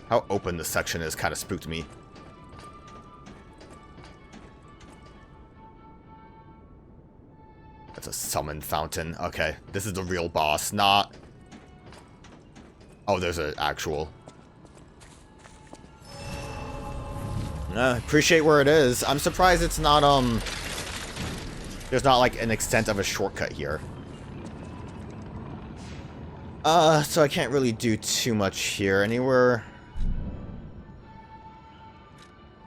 How open this section is kind of spooked me. That's a summon fountain. Okay, this is the real boss, not... Oh, there's an actual... appreciate where it is. I'm surprised it's not, there's not, like, an extent of a shortcut here. So I can't really do too much here. Anywhere...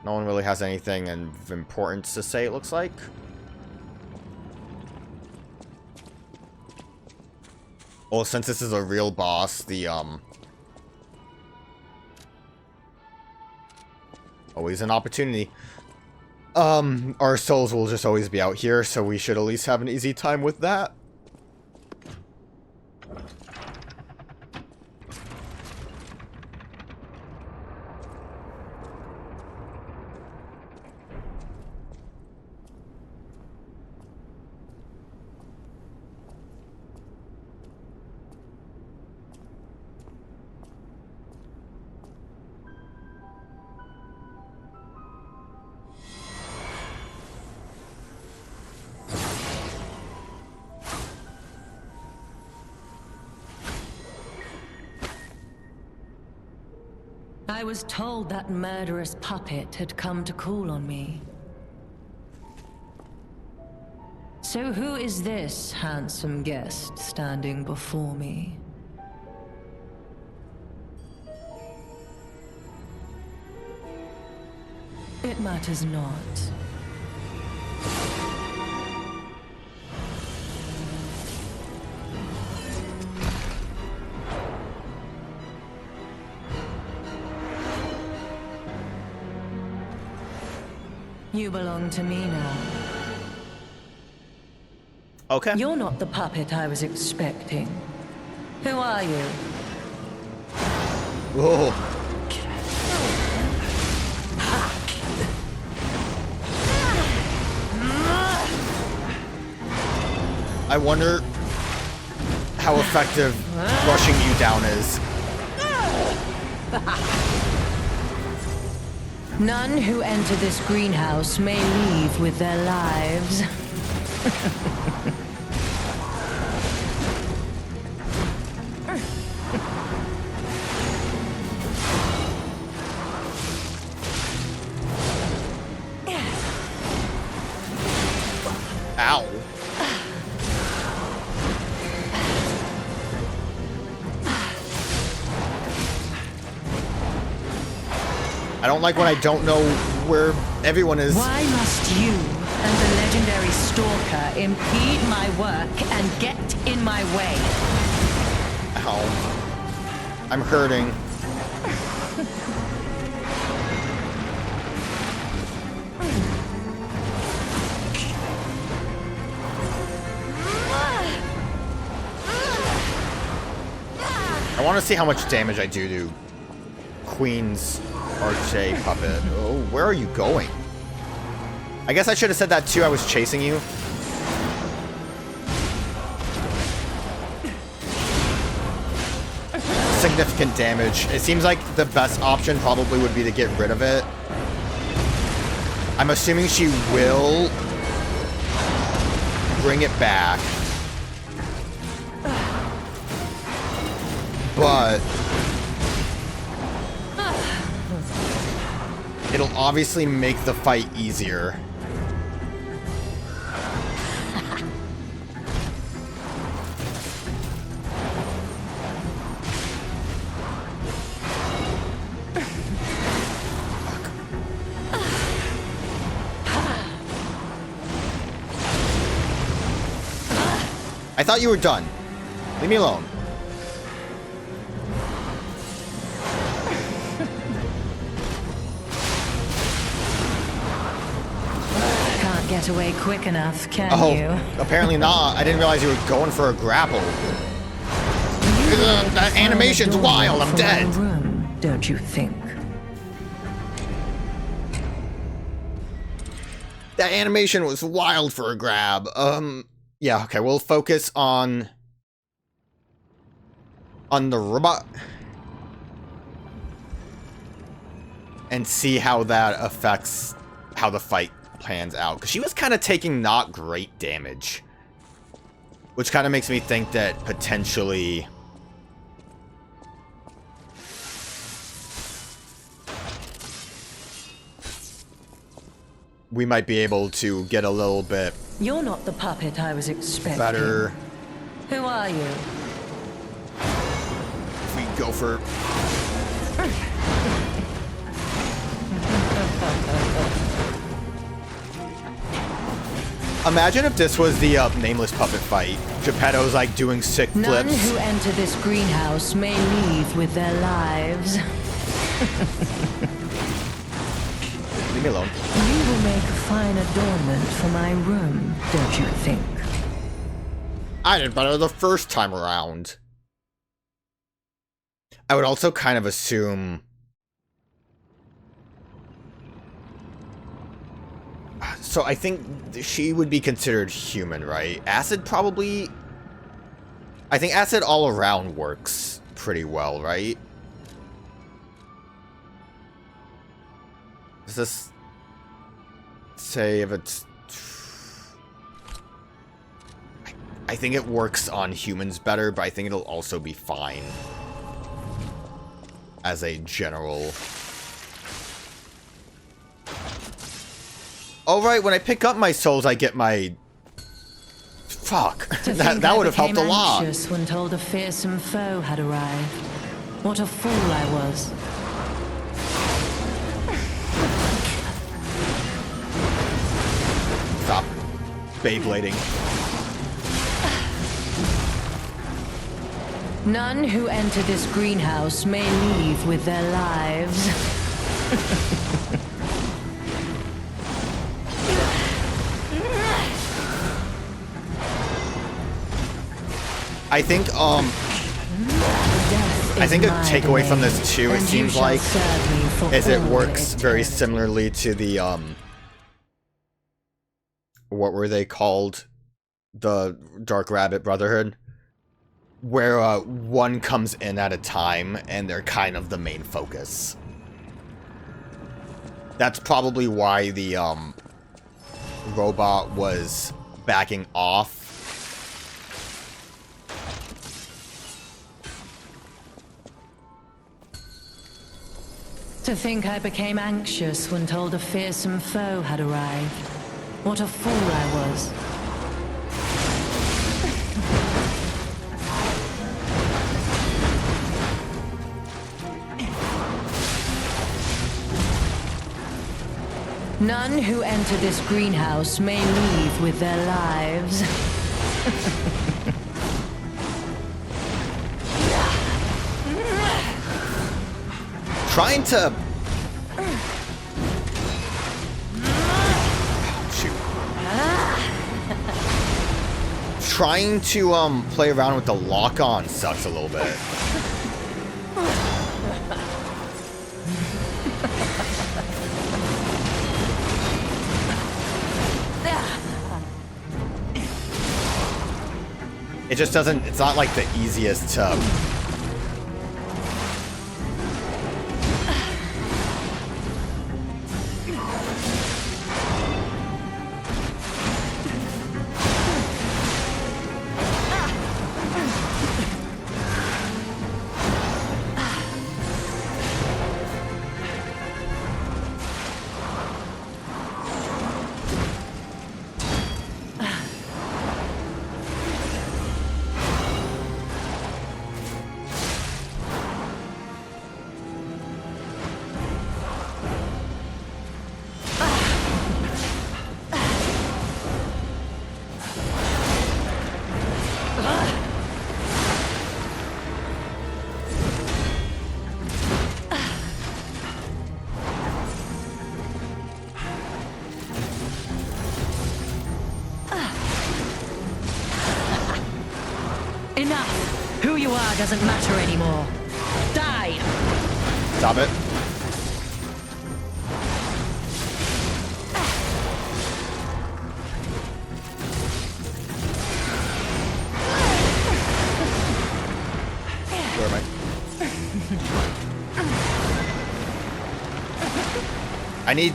No one really has anything of importance to say, it looks like. Well, since this is a real boss, the, always an opportunity. Our souls will just always be out here, so we should at least have an easy time with that. I was told that murderous puppet had come to call on me. So who is this handsome guest standing before me? It matters not. You belong to me now. Okay. You're not the puppet I was expecting. Who are you? Whoa. I wonder how effective rushing you down is. None who enter this greenhouse may leave with their lives. Ow. I don't like when I don't know where everyone is. Why must you and the legendary Stalker impede my work and get in my way? Ow. I'm hurting. I want to see how much damage I do to Queen's Arche puppet. Oh, where are you going? I guess I should have said that too. I was chasing you. Significant damage. It seems like the best option probably would be to get rid of it. I'm assuming she will bring it back. But it'll obviously make the fight easier. I thought you were done. Leave me alone. Get away quick enough, can you? Apparently not. I didn't realize you were going for a grapple. That animation's wild. I'm dead. Room, don't you think? That animation was wild for a grab. Yeah, okay, we'll focus on the robot. and see how that affects how the fight pans out. Because she was kind of taking not great damage. Which kind of makes me think that potentially... we might be able to get a little bit... You're not the puppet I was expecting. better. Who are you? If we go for... Imagine if this was the nameless puppet fight. Geppetto's like doing sick flips. None who enter this greenhouse may leave with their lives. Leave me alone. You will make a fine adornment for my room, don't you think? I did better the first time around. I would also kind of assume... So I think she would be considered human, right? Acid probably... I think acid all around works pretty well, right? Does this say if it's... I think it works on humans better, but I think it'll also be fine as a general... Oh, right, when I pick up my souls, I get my... Fuck. That would have helped a lot. I became anxious when told a fearsome foe had arrived. What a fool I was. Stop Beyblading. None who enter this greenhouse may leave with their lives. I think, a takeaway from this too, it seems like, is it works very similarly to the, what were they called? The Dark Rabbit Brotherhood? Where, one comes in at a time, and they're kind of the main focus. That's probably why the, robot was backing off. To think I became anxious when told a fearsome foe had arrived. What a fool I was. None who enter this greenhouse may leave with their lives. Trying to... Shoot. Trying to, play around with the lock-on sucks a little bit. It just doesn't... It's not, like, the easiest to... Enough! Who you are doesn't matter anymore. Die! Stop it. Where am I? I need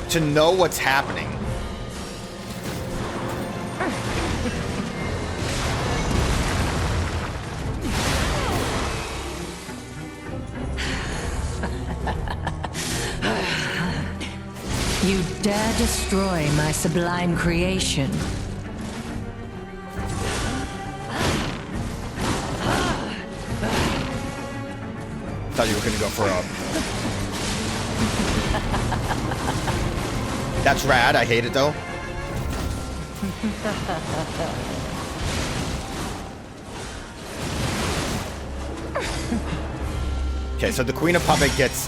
to know what's happening. You dare destroy my sublime creation. Thought you were gonna go for a... That's rad, I hate it though. Okay, so the Queen of Puppet gets...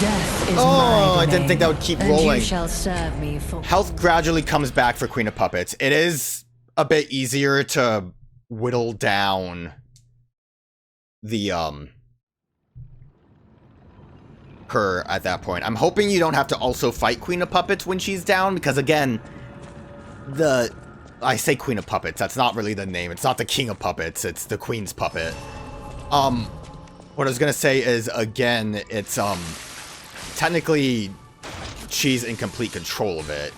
Death is Oh, my I didn't think that would keep and rolling. You shall serve me for... Health gradually comes back for Queen of Puppets. It is a bit easier to whittle down the, her at that point. I'm hoping you don't have to also fight Queen of Puppets when she's down, because again, I say Queen of Puppets, that's not really the name. It's not the King of Puppets, it's the Queen's puppet. What I was gonna say is, again, it's, technically, she's in complete control of it.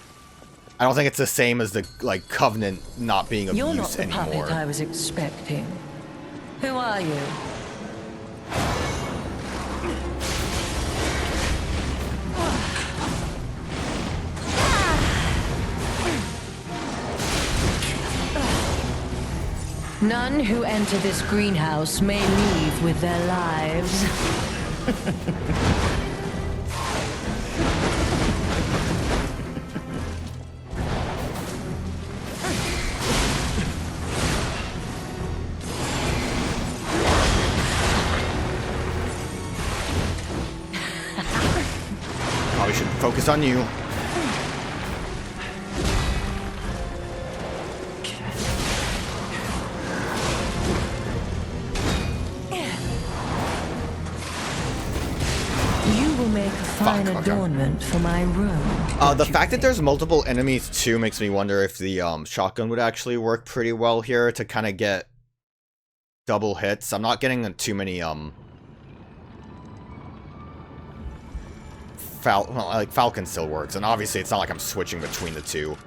I don't think it's the same as the, like, Covenant not being of You're not use the anymore. puppet I was expecting. Who are you? None who enter this greenhouse may leave with their lives. Probably should focus on you. Make a fine adornment for my room. The fact that there's multiple enemies too makes me wonder if the shotgun would actually work pretty well here to kind of get double hits. I'm not getting too many Falcon still works, and obviously it's not like I'm switching between the two.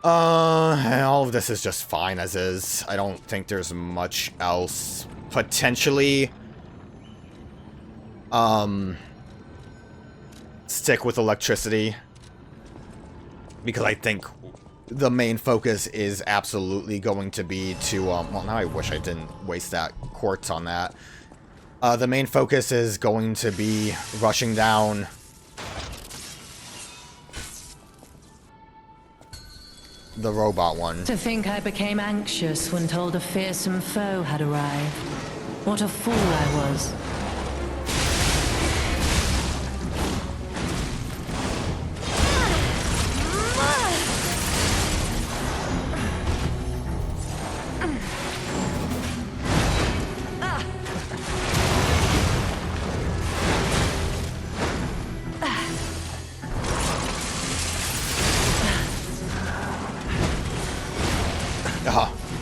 All of this is just fine as is. I don't think there's much else potentially. Stick with electricity, because I think the main focus is absolutely going to be to, well, now I wish I didn't waste that quartz on that. The main focus is going to be rushing down the robot one. To think I became anxious when told a fearsome foe had arrived. What a fool I was.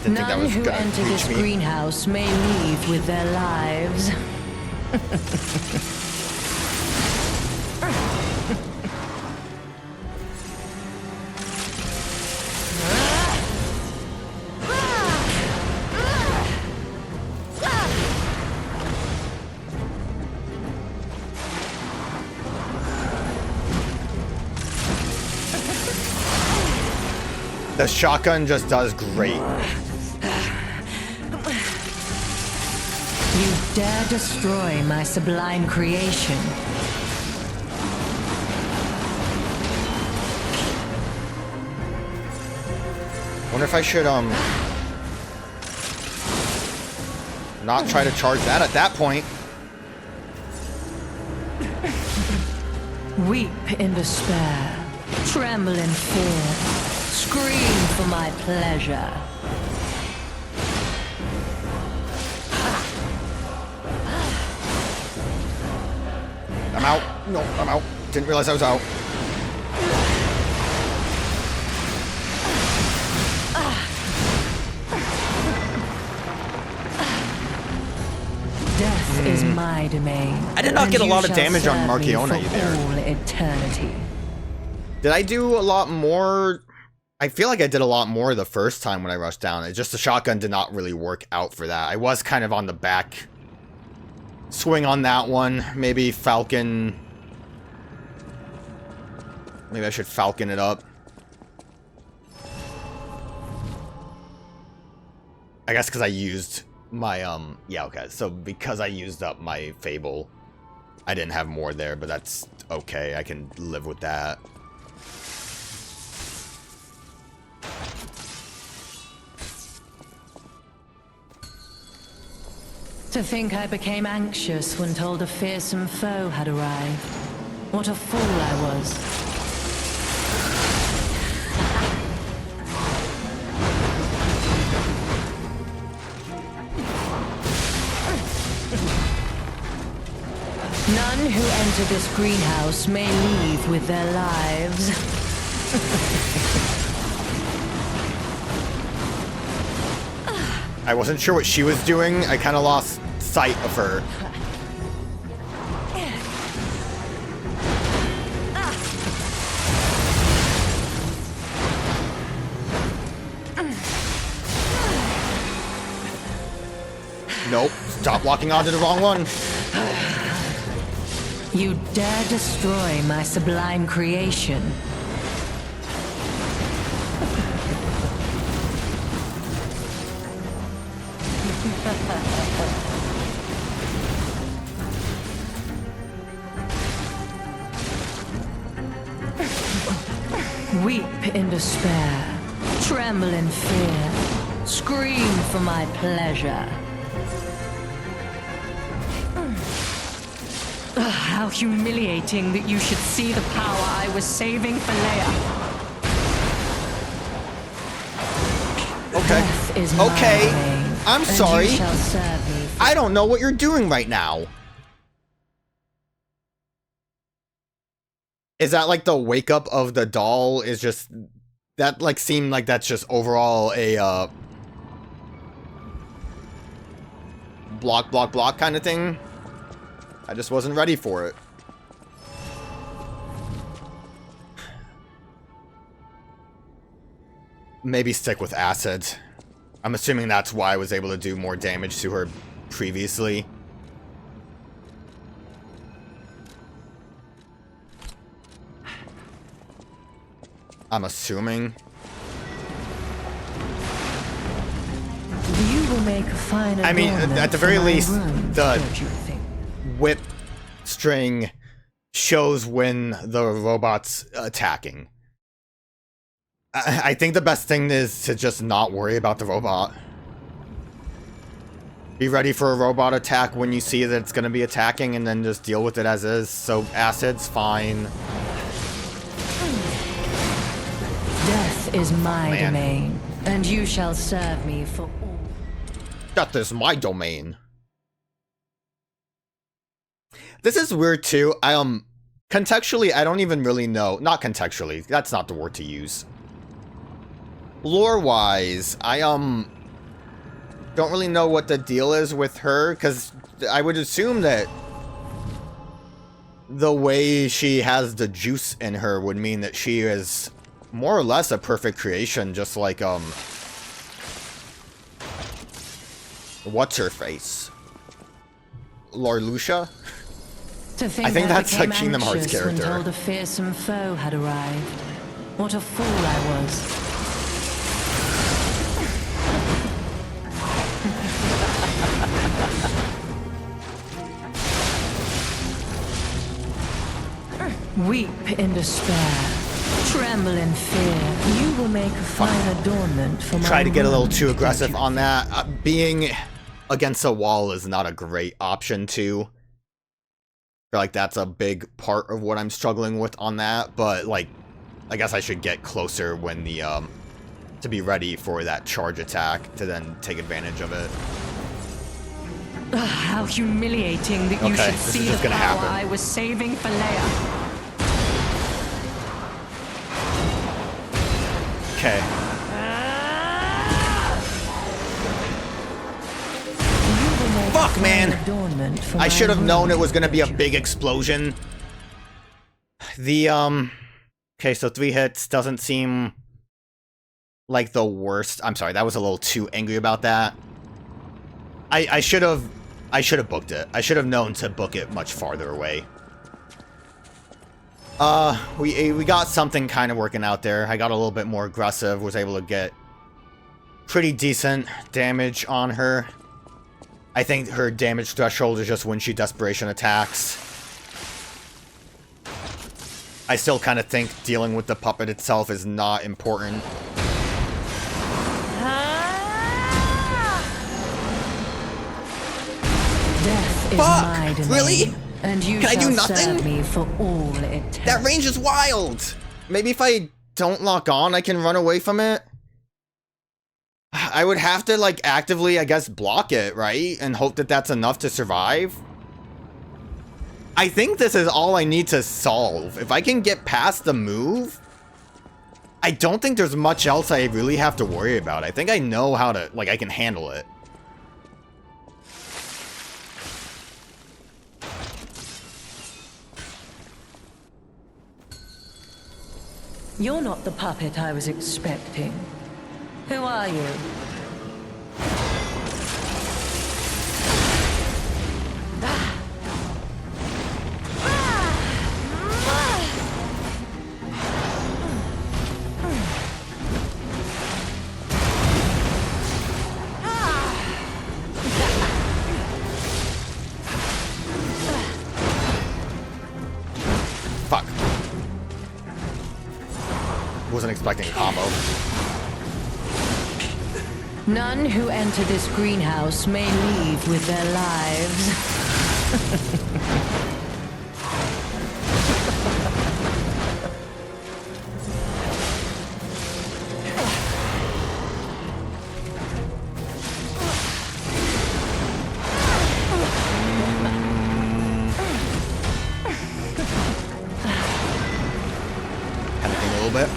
Didn't think that was None who gonna enter reach this me. greenhouse may leave with their lives. The shotgun just does great. You dare destroy my sublime creation. Wonder if I should, not try to charge that at that point. Weep in despair, tremble in fear, scream for my pleasure. I'm out. No, I'm out. Didn't realize I was out. Death is my domain. I did not and get a you lot of shall damage on serve me Marchione for there. all eternity. Did I do a lot more? I feel like I did a lot more the first time when I rushed down. It's just the shotgun did not really work out for that. I was kind of on the back swing on that one. Maybe Falcon. Maybe I should Falcon it up. I guess because I used my, yeah, okay. So because I used up my Fable, I didn't have more there, but that's okay. I can live with that. To think I became anxious when told a fearsome foe had arrived. What a fool I was. None who enter this greenhouse may leave with their lives. I wasn't sure what she was doing. I kind of lost sight of her. Nope. Stop locking onto the wrong one. You dare destroy my sublime creation. Weep in despair, tremble in fear, scream for my pleasure. How humiliating that you should see the power I was saving for Leia. Okay. Death is my Okay. domain, I'm and sorry. you shall serve me. I don't know what you're doing right now. Is that like the wake up of the doll is just that like seemed like that's just overall a block kind of thing? I just wasn't ready for it. Maybe stick with acid. I'm assuming that's why I was able to do more damage to her previously. I'm assuming. You will make a fine I mean, adornment at the for very my least, room, the don't you think? whip string shows when the robot's attacking. I think the best thing is to just not worry about the robot. Be ready for a robot attack when you see that it's going to be attacking, and then just deal with it as is. So acid's fine. Death is my Man. domain, and you shall serve me for all. Death is my domain. This is weird too. Contextually, I don't even really know. Not contextually. That's not the word to use. Lore-wise, I don't really know what the deal is with her, because I would assume that the way she has the juice in her would mean that she is more or less a perfect creation, just like, what's her face? Lord Lucia? To think I think that's a became Kingdom Hearts anxious when character. told a fearsome foe had arrived. What a fool I was. Weep in despair, tremble in fear. You will make a fine adornment for my Try to get a little room, too aggressive don't you on that. Being against a wall is not a great option too. I feel like that's a big part of what I'm struggling with on that, but like, I guess I should get closer when the, to be ready for that charge attack to then take advantage of it. How humiliating that you Okay, should this is see just the gonna power happen. I was saving for Leia. Okay. Fuck, man! Adornment for I my should have known it was gonna be a room. big explosion. The, okay, so 3 hits doesn't seem like the worst. I'm sorry, that was a little too angry about that. I should have booked it. I should have known to book it much farther away. We got something kind of working out there. I got a little bit more aggressive, was able to get pretty decent damage on her. I think her damage threshold is just when she desperation attacks. I still kind of think dealing with the puppet itself is not important. Death is Fuck! my domain, Really? and you Can I do shall nothing? serve me for all it takes. That range is wild! Maybe if I don't lock on, I can run away from it? I would have to, like, actively, I guess, block it, right? And hope that that's enough to survive? I think this is all I need to solve. If I can get past the move, I don't think there's much else I really have to worry about. I think I know how to, like, I can handle it. You're not the puppet I was expecting. Who are you? Fuck. Wasn't expecting a combo. None who enter this greenhouse may leave with their lives. Panicking a little bit.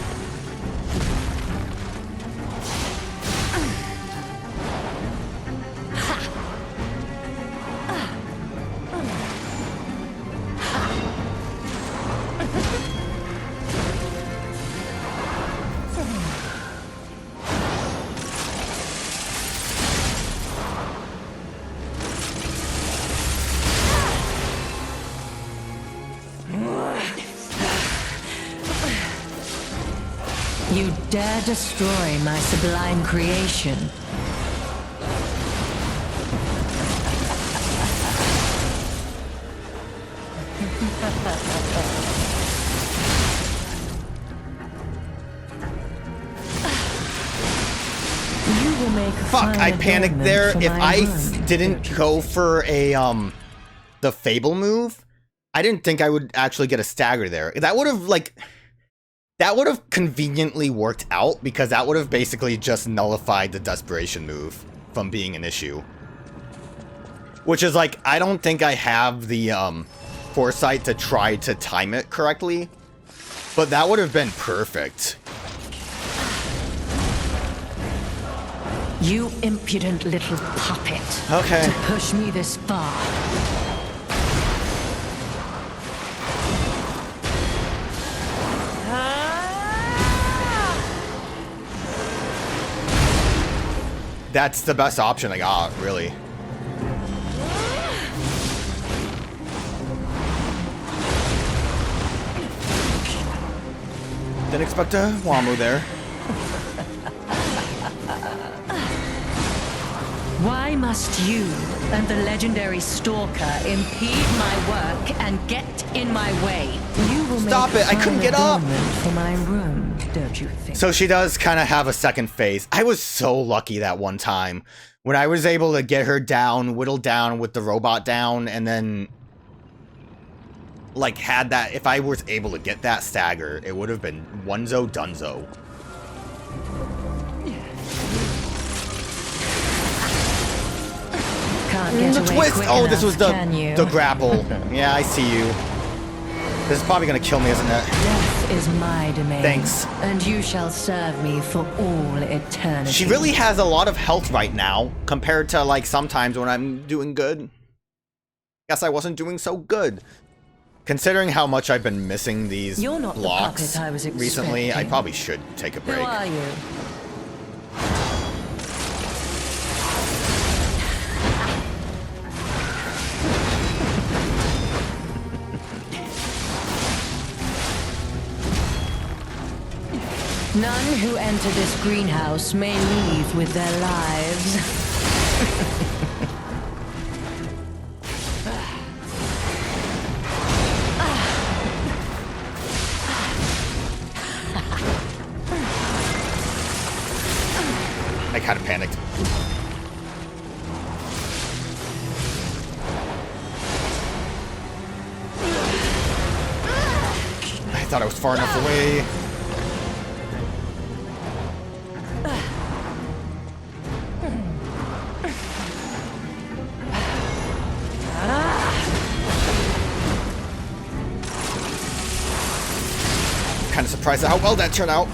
You dare destroy my sublime creation. You will make a Fuck, I fine panicked adornment there. for If my I room, didn't don't you go think? for a, the Fable move, I didn't think I would actually get a stagger there. That would have, like, that would have conveniently worked out, because that would have basically just nullified the desperation move from being an issue. Which is, like, I don't think I have the, foresight to try to time it correctly, but that would have been perfect. You impudent little puppet. Okay. To push me this far. That's the best option I got, really. Didn't expect a Wamu there. Why must you and the legendary Stalker impede my work and get in my way? You will Stop make it, I couldn't fine get up. adornment for my room, don't you think? So she does kind of have a second phase. I was so lucky that one time when I was able to get her down, whittle down with the robot down, and then like had that. If I was able to get that stagger, it would have been onezo dunzo. Can't get The away twist! quick Oh, this enough, was the can you? grapple. Yeah, I see you. This is probably gonna kill me, isn't it? Death is my domain. Thanks. And you shall serve me for all eternity. She really has a lot of health right now, compared to, like, sometimes when I'm doing good. Guess I wasn't doing so good. Considering how much I've been missing these You're not blocks the puppet I was recently, I expecting. probably should take a break. Who are you? None who enter this greenhouse may leave with their lives. I kind of panicked. I thought I was far enough away. Kind of surprised at how well that turned out.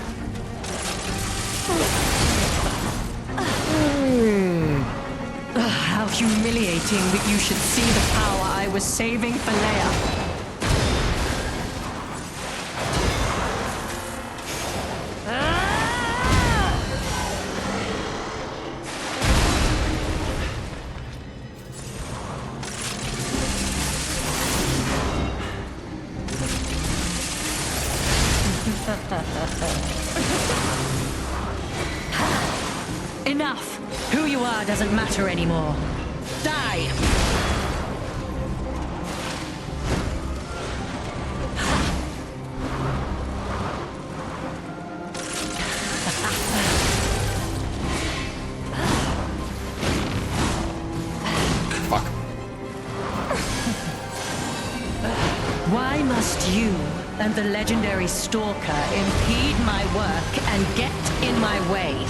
How humiliating that you should see the power I was saving for Leia. Enough! Who you are doesn't matter anymore. Die! Fuck. Why must you and the legendary Stalker impede my work and get in my way?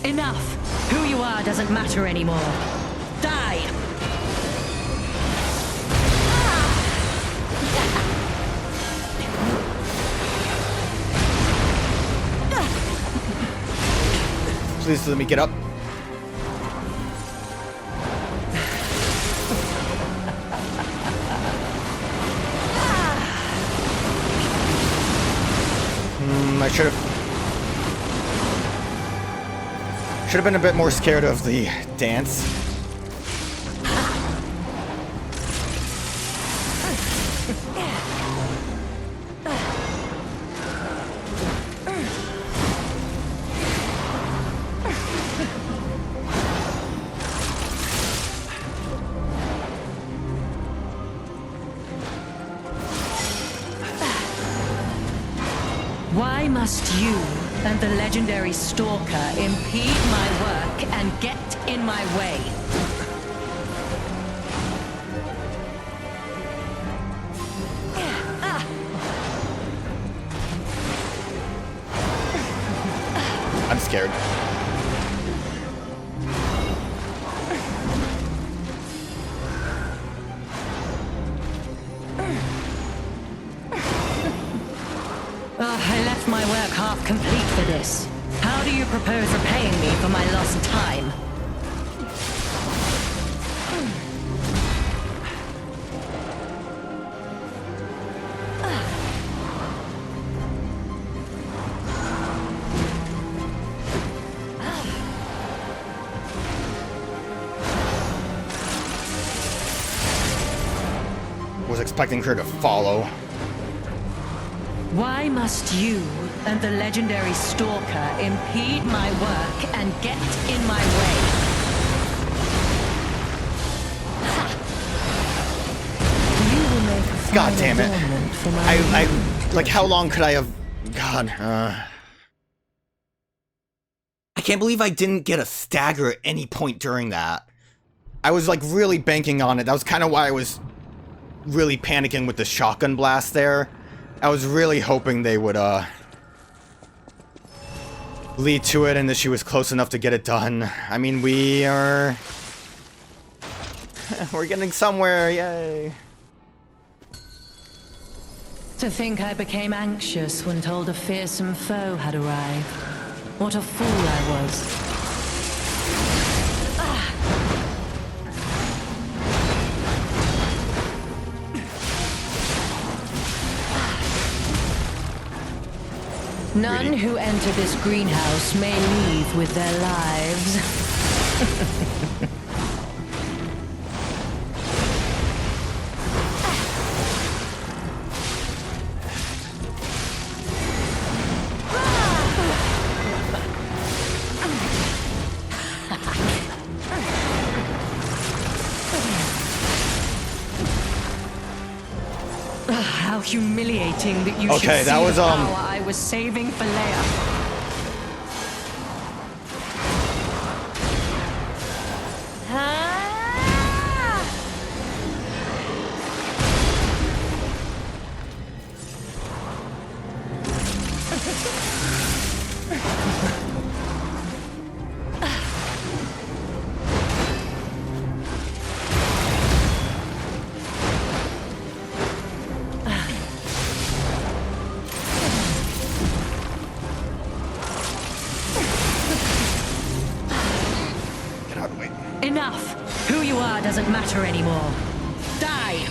Enough! Who you are doesn't matter anymore. Die! Please let me get up. I should have been a bit more scared of the dance. Why must you and the legendary Stalker impede my work and get in my way? I'm scared. I left my work half complete for this. How do you propose repaying me for my lost time? Was expecting her to follow. Why must you and the legendary Stalker impede my work and get in my way? You will make a God damn it. adornment for my I like, how long could I have... God, I can't believe I didn't get a stagger at any point during that. I was, like, really banking on it. That was kind of why I was really panicking with the shotgun blast there. I was really hoping they would lead to it and that she was close enough to get it done. I mean, we're getting somewhere, yay. To think I became anxious when told a fearsome foe had arrived. What a fool I was. None who enter this greenhouse may leave with their lives. How humiliating that you should see that was the power I was saving for Leia. Enough! Who you are doesn't matter anymore. Die!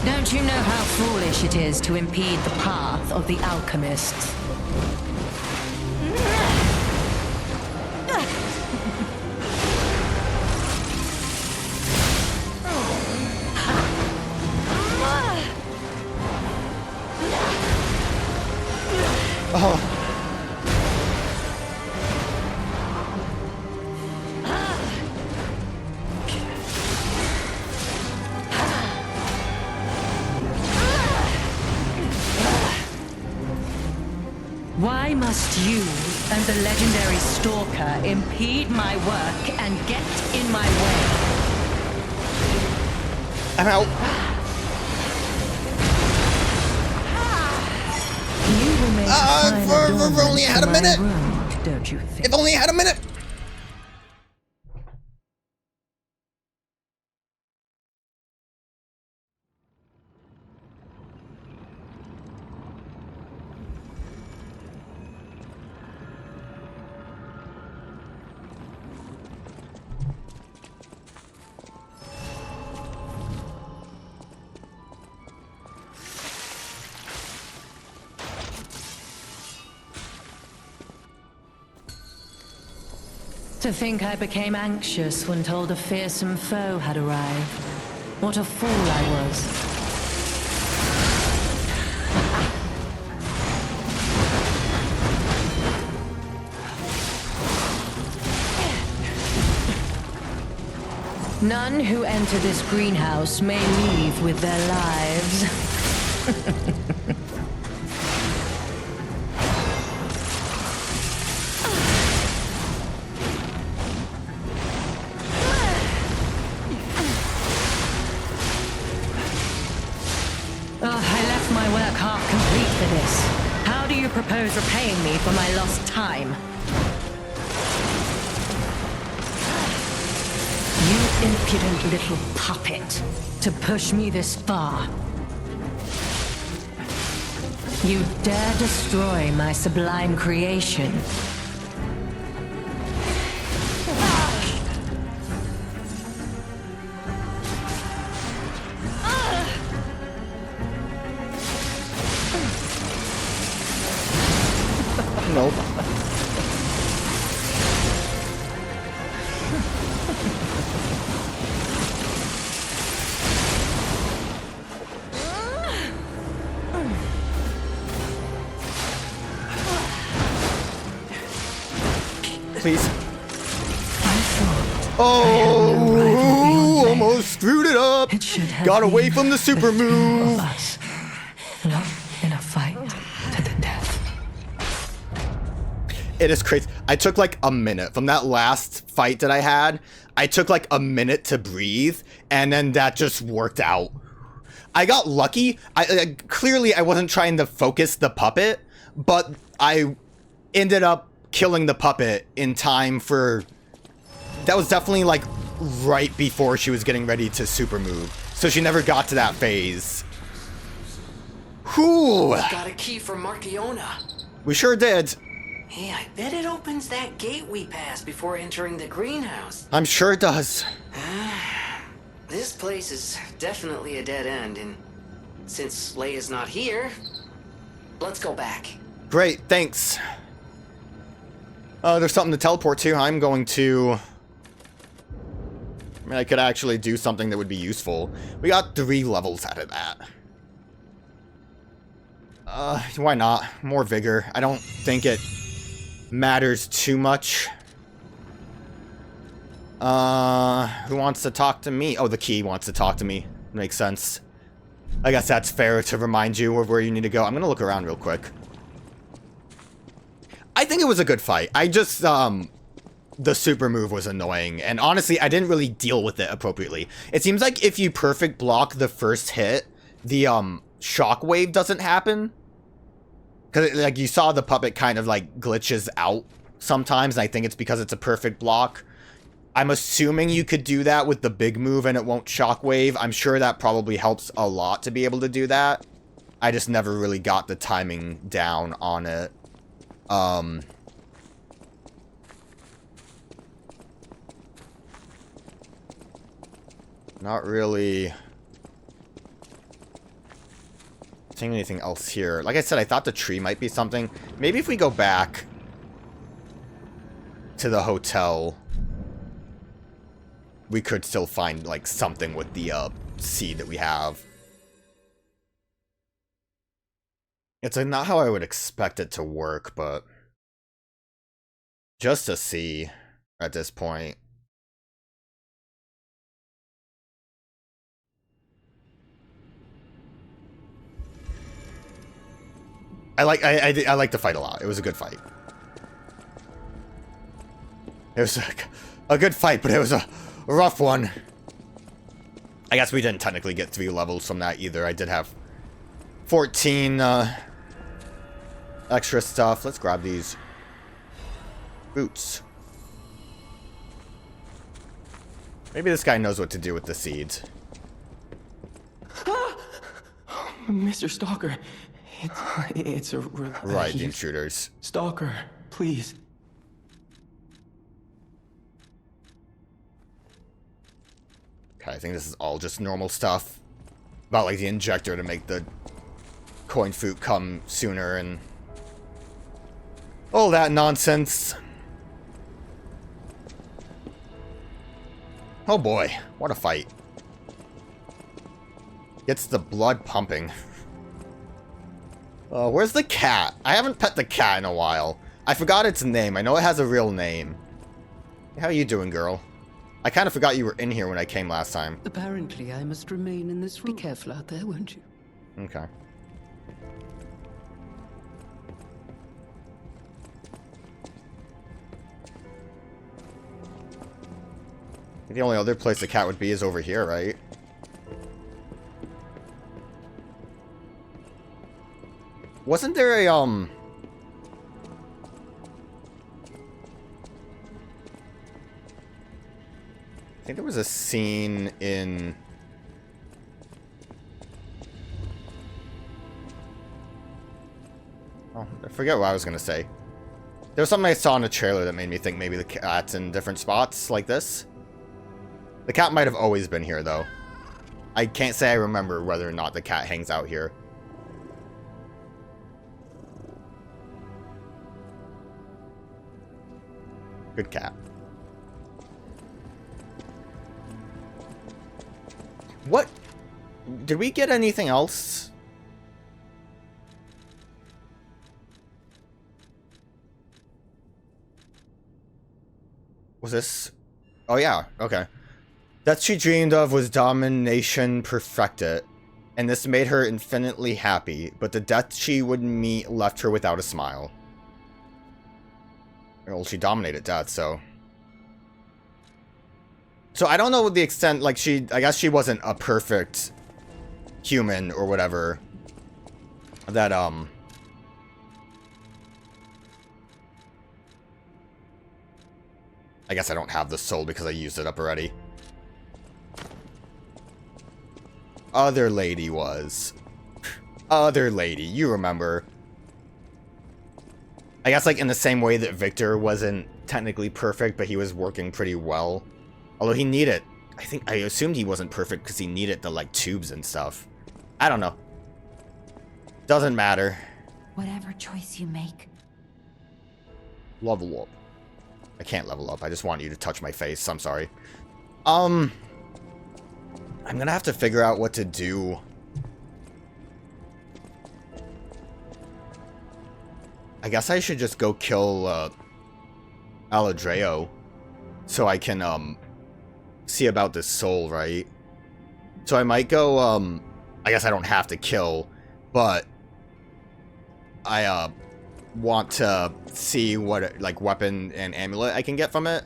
Don't you know how foolish it is to impede the path of the alchemists? Oh. Why must you and the legendary Stalker impede my work and get in my way? I'm out. You will make I've only had a minute. Room, don't you think? If only I had a minute. To think I became anxious when told a fearsome foe had arrived. What a fool I was. None who enter this greenhouse may leave with their lives. How do you propose repaying me for my lost time? You impudent little puppet, to push me this far. You dare destroy my sublime creation. Nope. please. I thought Oh, almost screwed it up. it should have Got away been from the super the two move. of us. Love in a fight to the death. It is crazy. I took like a minute from that last fight that I had. I took like a minute to breathe, and then that just worked out. I got lucky. Clearly I wasn't trying to focus the puppet, but I ended up killing the puppet in time for... That was definitely like right before she was getting ready to super move. So she never got to that phase. Whew. Got a key from Marciona. We sure did. Hey, I bet it opens that gate we passed before entering the greenhouse. I'm sure it does. This place is definitely a dead end, and since Leia's not here, let's go back. Great, thanks. There's something to teleport to. I'm going to... I mean, I could actually do something that would be useful. We got 3 levels out of that. Why not? More vigor. I don't think it matters too much. Who wants to talk to me? Oh, the key wants to talk to me. Makes sense. I guess that's fair to remind you of where you need to go. I'm gonna look around real quick. I think it was a good fight. I just, the super move was annoying, and honestly, I didn't really deal with it appropriately. It seems like if you perfect block the first hit, the, shockwave doesn't happen. Because, like, you saw the puppet kind of, like, glitches out sometimes, and I think it's because it's a perfect block. I'm assuming you could do that with the big move and it won't shockwave. I'm sure that probably helps a lot to be able to do that. I just never really got the timing down on it. Not really seeing anything else here. Like I said, I thought the tree might be something. Maybe if we go back to the hotel, we could still find, like, something with the, seed that we have. It's like, not how I would expect it to work, but just to see at this point. I like the fight a lot. It was a good fight. It was a good fight, but it was a rough one. I guess we didn't technically get 3 levels from that either. I did have 14 extra stuff. Let's grab these boots. Maybe this guy knows what to do with the seeds. Mr. Stalker, it's a... Right, the intruders. Stalker, please. Okay, I think this is all just normal stuff. About, like, the injector to make the coin fruit come sooner and all that nonsense. Oh boy, what a fight. Gets the blood pumping. Where's the cat? I haven't pet the cat in a while. I forgot its name. I know it has a real name. How you doing, girl? I kind of forgot you were in here when I came last time. Apparently, I must remain in this room. Be careful out there, won't you? Okay. The only other place the cat would be is over here, right? Wasn't there a, I think there was a scene in... Oh, I forget what I was gonna say. There was something I saw in a trailer that made me think maybe the cat's in different spots like this. The cat might have always been here, though. I can't say I remember whether or not the cat hangs out here. Good cat. What? Did we get anything else? Was this? Oh yeah, okay. That she dreamed of was domination perfected, and this made her infinitely happy, but the death she would meet left her without a smile. Well, she dominated death, so... So I don't know the extent, like I guess she wasn't a perfect human or whatever. That, I guess I don't have the soul because I used it up already. Other lady was. Other lady, you remember. I guess like in the same way that Victor wasn't technically perfect, but he was working pretty well. Although he needed, I assumed he wasn't perfect because he needed the like tubes and stuff. I don't know. Doesn't matter. Whatever choice you make. Level up. I can't level up. I just want you to touch my face. I'm sorry. I'm gonna have to figure out what to do. I guess I should just go kill Aladreo so I can see about this soul, right? So I might go I guess I don't have to kill, but I want to see what like weapon and amulet I can get from it.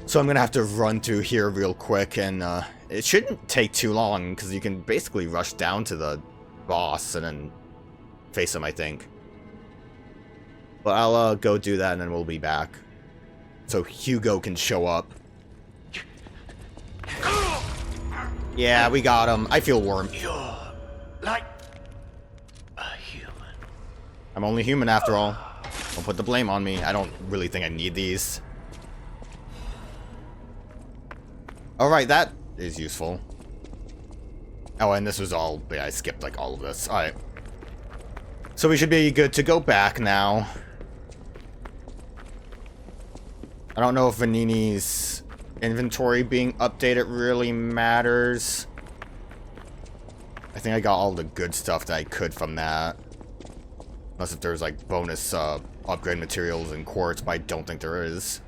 So I'm gonna have to run through here real quick, and it shouldn't take too long because you can basically rush down to the boss and then face him, I think. But I'll go do that and then we'll be back. So Hugo can show up. Yeah, we got him. I feel warm. You're like a human. I'm only human after all. Don't put the blame on me. I don't really think I need these. Alright, that is useful. Oh, and this was all... Yeah, I skipped like all of this. Alright. So we should be good to go back now. I don't know if Vanini's inventory being updated really matters. I think I got all the good stuff that I could from that. Unless if there's like bonus upgrade materials and quartz, but I don't think there is.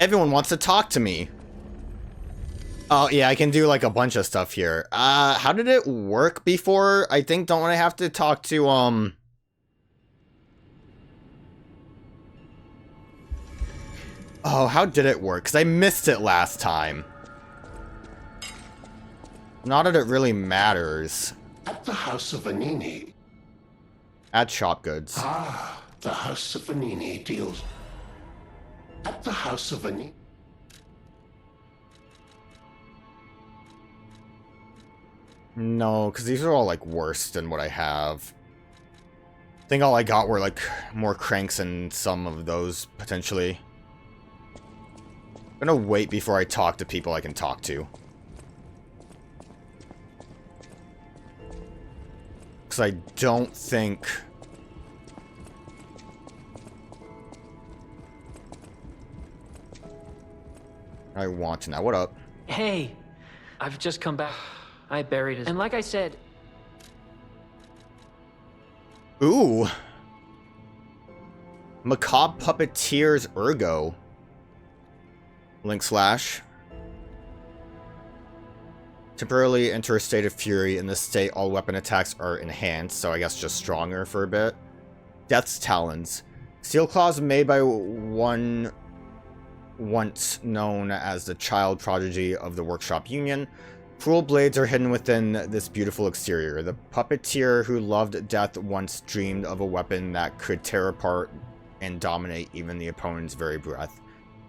Everyone wants to talk to me. Oh yeah, I can do like a bunch of stuff here. How did it work before? I think don't I have to talk to Oh, how did it work? Because I missed it last time. Not that it really matters. At the House of Vanini. At shop goods. Ah, the House of Vanini deals. At the House of Vanini. No, because these are all like worse than what I have. I think all I got were like more cranks and some of those potentially. I'm gonna wait before I talk to people I can talk to. Because I don't think... I want to now. What up? Hey, I've just come back. I buried his... And like I said... Ooh! Macabre Puppeteer's Ergo. Link slash. Temporarily enter a state of fury. In this state, all weapon attacks are enhanced, so I guess just stronger for a bit. Death's Talons. Steel claws made by one once known as the child prodigy of the Workshop Union. Cruel blades are hidden within this beautiful exterior. The puppeteer who loved death once dreamed of a weapon that could tear apart and dominate even the opponent's very breath.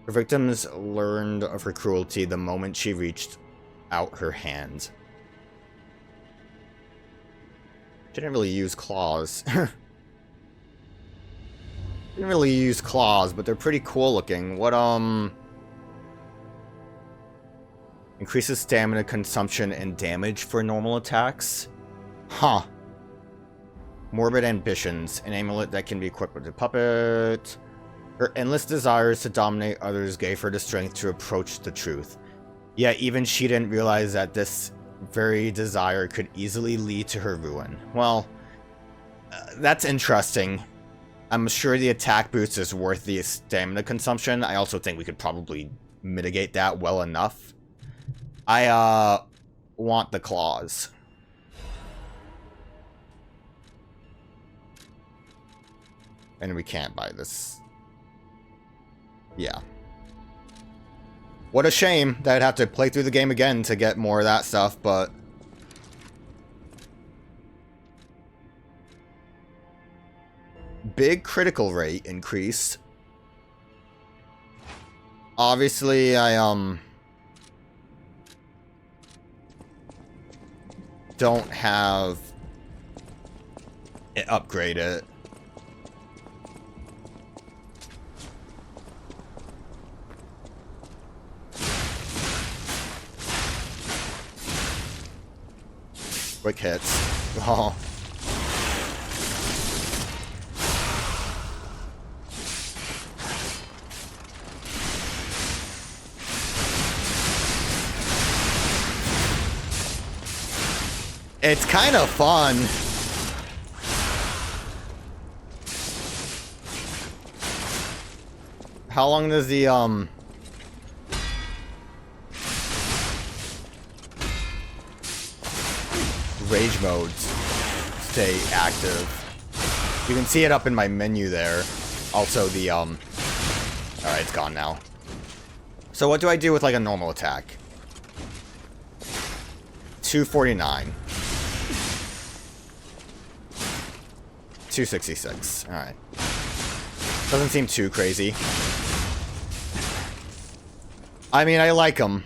Her victims learned of her cruelty the moment she reached out her hand. Didn't really use claws. Didn't really use claws, but they're pretty cool looking. What, increases stamina consumption and damage for normal attacks? Huh. Morbid Ambitions. An amulet that can be equipped with a puppet. Her endless desires to dominate others gave her the strength to approach the truth. Yet even she didn't realize that this very desire could easily lead to her ruin. Well, that's interesting. I'm sure the attack boost is worth the stamina consumption. I also think we could probably mitigate that well enough. I want the claws. And we can't buy this. Yeah. What a shame that I'd have to play through the game again to get more of that stuff, but... Big critical rate increase. Obviously, I, don't have it upgraded. Quick hits. Oh. It's kind of fun. How long does the, rage modes stay active? You can see it up in my menu there. Also the, alright, it's gone now. So what do I do with, like, a normal attack? 249. 266. Alright. Doesn't seem too crazy. I mean, I like them.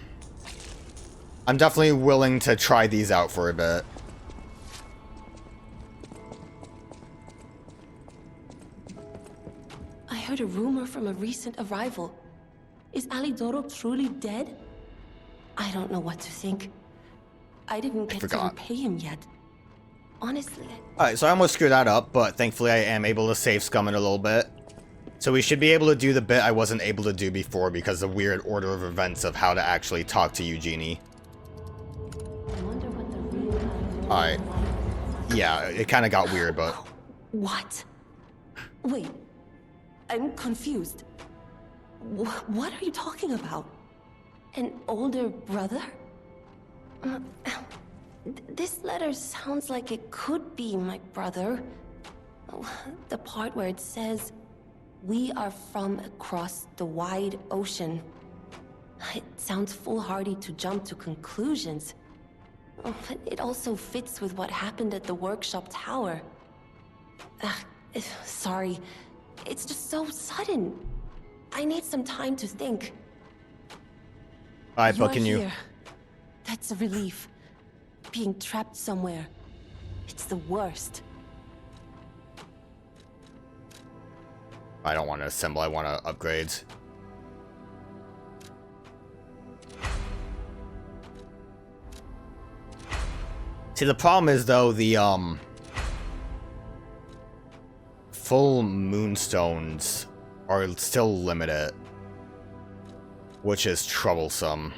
I'm definitely willing to try these out for a bit. I heard a rumor from a recent arrival. Is Alidoro truly dead? I don't know what to think. I didn't get to repay him yet. Honestly. Alright, so I almost screwed that up, but thankfully I am able to save scum it a little bit. So we should be able to do the bit I wasn't able to do before because of the weird order of events of how to actually talk to Eugenie. Alright. Yeah, it kind of got weird, but... What? Wait. I'm confused. What are you talking about? An older brother? This letter sounds like it could be my brother. The part where it says, "We are from across the wide ocean." It sounds foolhardy to jump to conclusions. But it also fits with what happened at the workshop tower. Sorry. It's just so sudden. I need some time to think. Alright, booking you. That's a relief. Being trapped somewhere. It's the worst. I don't want to assemble, I want to upgrade. See, the problem is, though, the, full moonstones are still limited, which is troublesome.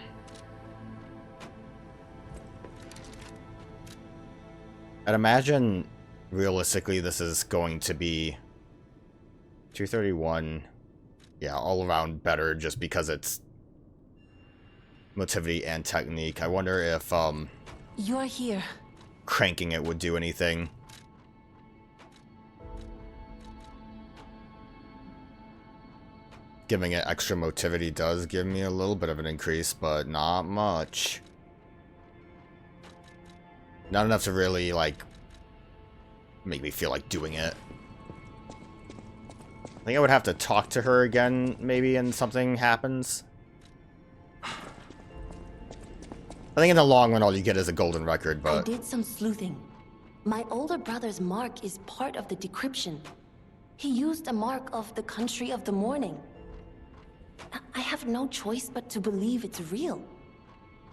I'd imagine, realistically, this is going to be 231. Yeah, all around better just because it's motivity and technique. I wonder if, You're here. Cranking it would do anything. Giving it extra motivity does give me a little bit of an increase, but not much. Not enough to really, like, make me feel like doing it. I think I would have to talk to her again, maybe, and something happens. I think in the long run, all you get is a golden record, but... I did some sleuthing. My older brother's mark is part of the decryption. He used a mark of the country of the morning. I have no choice but to believe it's real.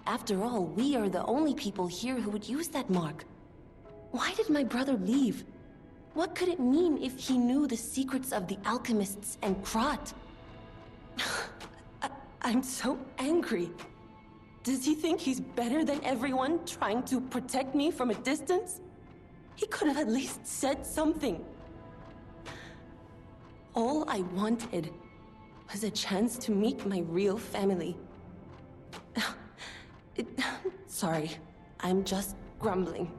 After all, we are the only people here who would use that mark. Why did my brother leave? What could it mean if he knew the secrets of the alchemists and Krat? I'm so angry. Does he think he's better than everyone, trying to protect me from a distance? He could have at least said something. All I wanted was a chance to meet my real family. Sorry, I'm just grumbling.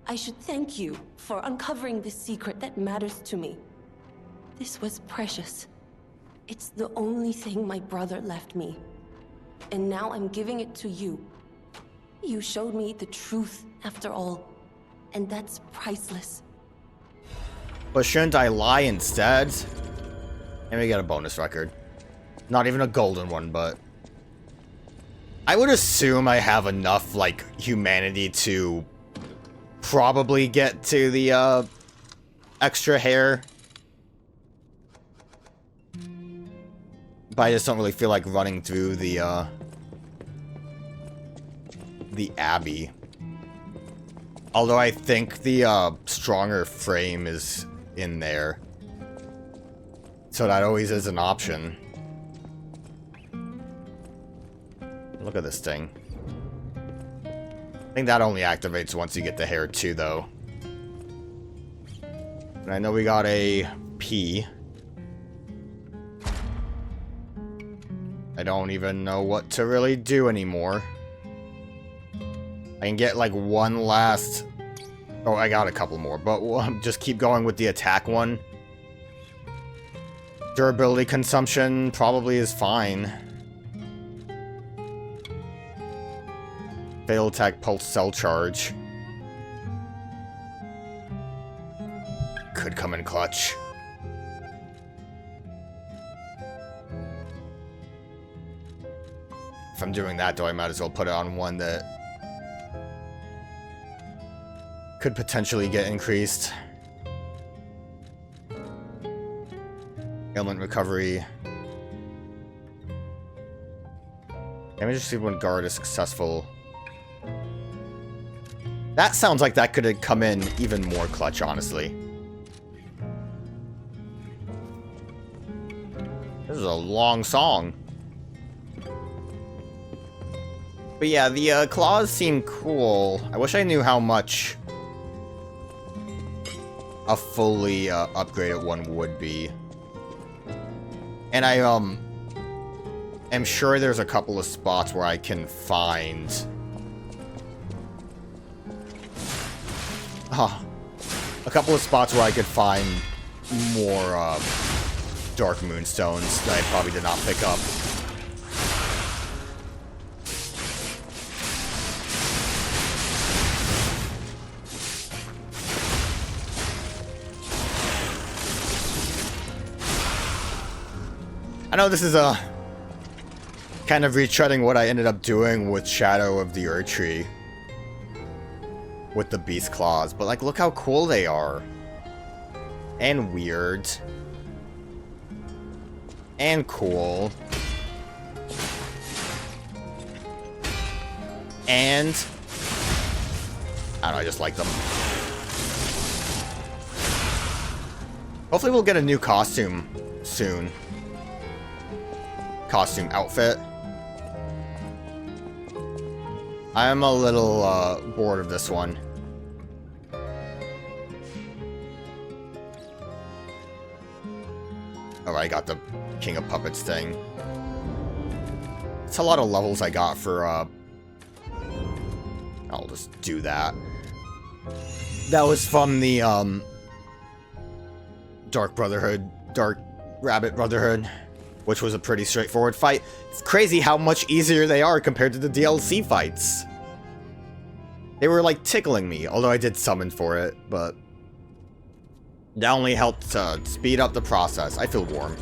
I should thank you for uncovering this secret that matters to me. This was precious. It's the only thing my brother left me. And now I'm giving it to you. You showed me the truth after all, and that's priceless. But shouldn't I lie instead? And we get a bonus record. Not even a golden one, but... I would assume I have enough, like, humanity to probably get to the, extra hair. But I just don't really feel like running through the Abbey. Although I think the, stronger frame is in there. So that always is an option. Look at this thing. I think that only activates once you get the hair too, though. And I know we got a P. I don't even know what to really do anymore. I can get like one last... Oh, I got a couple more, but we'll just keep going with the attack one. Durability consumption probably is fine. Fatal attack pulse cell charge. Could come in clutch. If I'm doing that, though, I might as well put it on one that could potentially get increased. Ailment recovery. Damage received when guard is successful. That sounds like that could come in even more clutch, honestly. This is a long song. But yeah, the claws seem cool. I wish I knew how much a fully upgraded one would be. And I am sure there's a couple of spots where I can find a couple of spots where I could find more dark moonstones that I probably did not pick up. I know this is a kind of retreading what I ended up doing with Shadow of the Erdtree with the beast claws, but like, look how cool they are. And weird. And cool. And I don't know, I just like them. Hopefully we'll get a new costume soon. Costume outfit. I am a little bored of this one. Oh, I got the King of Puppets thing. It's a lot of levels I got for I'll just do that. That was from the Dark Rabbit Brotherhood, which was a pretty straightforward fight. It's crazy how much easier they are compared to the DLC fights. They were like tickling me, although I did summon for it, but that only helped to speed up the process. I feel warm.